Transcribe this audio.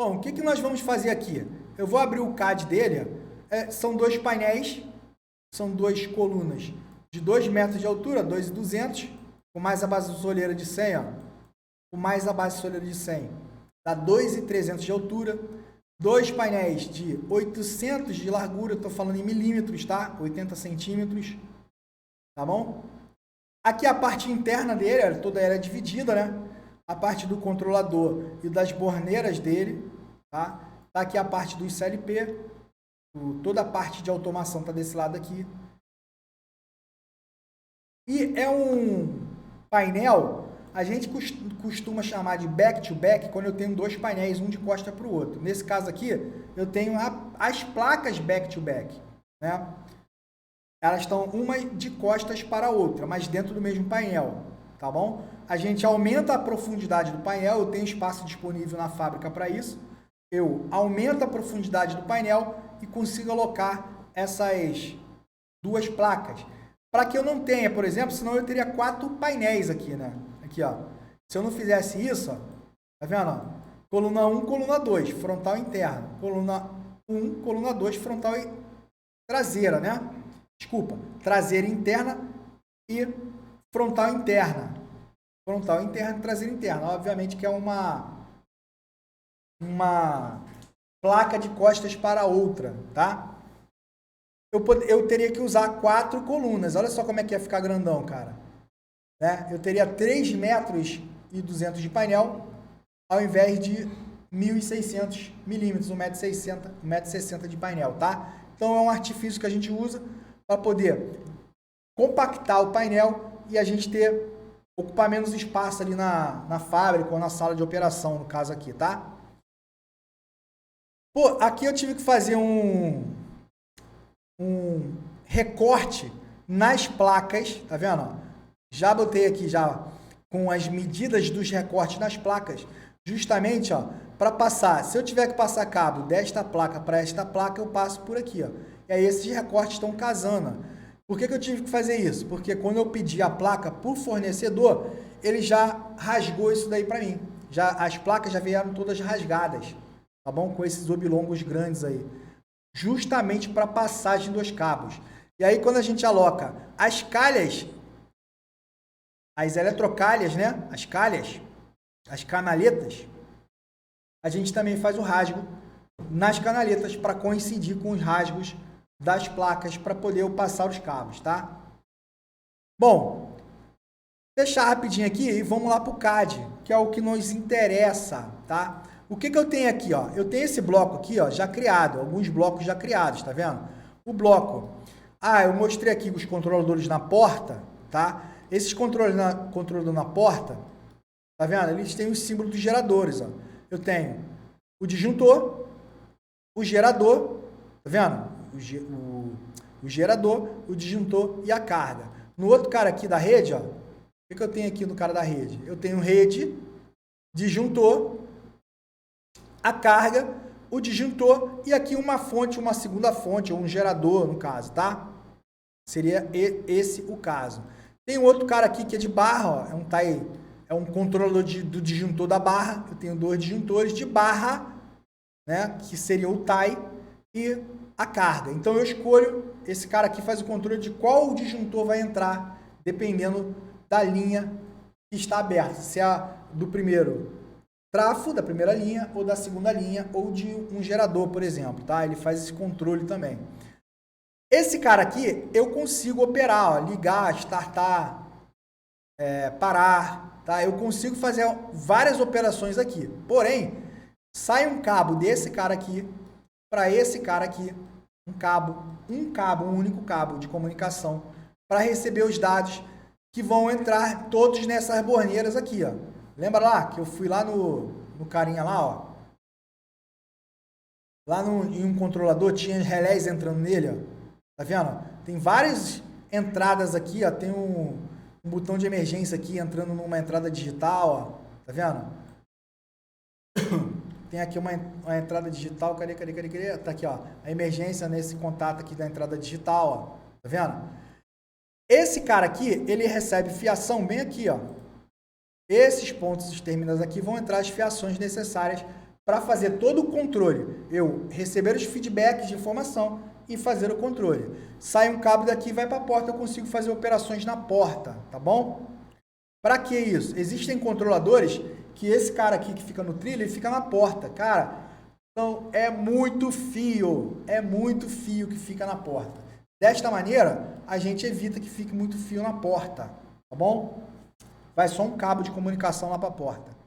Bom, o que nós vamos fazer aqui? Eu vou abrir o CAD dele, são dois painéis, são duas colunas de 2 metros de altura, 2.200, com mais a base soleira de 100, ó, com mais a base soleira de 100, dá 2.300 de altura, dois painéis de 800 de largura, estou falando em milímetros, tá? 80 centímetros, tá bom? Aqui a parte interna dele, toda ela é dividida, né? A parte do controlador e das borneiras dele, tá? Tá aqui a parte do CLP, toda a parte de automação tá desse lado aqui. E é um painel, a gente costuma chamar de back-to-back quando eu tenho dois painéis, um de costa para o outro. Nesse caso aqui, eu tenho as placas back-to-back, né? Elas estão uma de costas para a outra, mas dentro do mesmo painel, tá bom? A gente aumenta a profundidade do painel, eu tenho espaço disponível na fábrica para isso. Eu aumento a profundidade do painel e consigo alocar essas duas placas. Para que eu não tenha, por exemplo, senão eu teria 4 painéis aqui, né? Aqui, ó. Se eu não fizesse isso, ó, tá vendo? Coluna 1, coluna 2, frontal e interna. Coluna 1, coluna 2, frontal e traseira, né? Desculpa, traseira interna e frontal interna. Frontal interna e traseira interna. Obviamente que é uma placa de costas para outra, tá? Eu teria que usar 4 colunas. Olha só como é que ia ficar grandão, cara. Né? Eu teria 3 metros e 200 de painel, ao invés de 1.600 milímetros, 1,60 m de painel, tá? Então é um artifício que a gente usa para poder compactar o painel e a gente ocupar menos espaço ali na fábrica ou na sala de operação, no caso aqui, tá? Pô, aqui eu tive que fazer um recorte nas placas, tá vendo? Já botei aqui já com as medidas dos recortes nas placas, justamente, ó, para passar. Se eu tiver que passar cabo desta placa para esta placa, eu passo por aqui, ó. E aí esses recortes estão casando. Por que eu tive que fazer isso? Porque quando eu pedi a placa por fornecedor, ele já rasgou isso daí para mim. As placas já vieram todas rasgadas, tá bom? Com esses oblongos grandes aí. Justamente para passagem dos cabos. E aí quando a gente aloca as calhas, as eletrocalhas, né? As calhas, as canaletas, a gente também faz o rasgo nas canaletas para coincidir com os rasgos das placas para poder eu passar os cabos, tá? Bom, fechar rapidinho aqui e vamos lá para o CAD, que é o que nos interessa, tá? O que eu tenho aqui, ó? Eu tenho esse bloco aqui, ó, já criado, alguns blocos já criados, tá vendo? O bloco, eu mostrei aqui os controladores na porta, tá? Esses controladores na porta, tá vendo? Eles têm o símbolo dos geradores, ó. Eu tenho o disjuntor, o gerador, tá vendo? O gerador, o disjuntor e a carga. No outro cara aqui da rede, ó, o que eu tenho aqui no cara da rede? Eu tenho rede, disjuntor, a carga, o disjuntor e aqui uma fonte, uma segunda fonte, ou um gerador no caso, tá? Seria esse o caso. Tem outro cara aqui que é de barra, ó, é um controlador do disjuntor da barra. Eu tenho 2 disjuntores de barra, né, que seria o tie e a carga. Então eu escolho, esse cara aqui faz o controle de qual disjuntor vai entrar, dependendo da linha que está aberta. Se é do primeiro trafo, da primeira linha, ou da segunda linha, ou de um gerador, por exemplo, tá? Ele faz esse controle também. Esse cara aqui, eu consigo operar, ó, ligar, startar, parar, tá? Eu consigo fazer várias operações aqui. Porém, sai um cabo desse cara aqui para esse cara aqui, um único cabo de comunicação para receber os dados que vão entrar todos nessas borneiras aqui, ó. Lembra lá que eu fui lá no carinha lá, ó? Lá em um controlador tinha relés entrando nele, ó. Tá vendo? Tem várias entradas aqui, ó. Tem um botão de emergência aqui entrando numa entrada digital, ó. Tá vendo? Tem aqui uma entrada digital. Cadê? Tá aqui, ó. A emergência nesse contato aqui da entrada digital, ó. Tá vendo? Esse cara aqui, ele recebe fiação bem aqui, ó. Esses pontos, os terminais aqui, vão entrar as fiações necessárias para fazer todo o controle. Eu receber os feedbacks de informação e fazer o controle. Sai um cabo daqui e vai para a porta, eu consigo fazer operações na porta, tá bom? Para que isso? Existem controladores que esse cara aqui que fica no trilho, ele fica na porta. Cara, então é muito fio que fica na porta. Desta maneira, a gente evita que fique muito fio na porta, tá bom? Vai só um cabo de comunicação lá para a porta.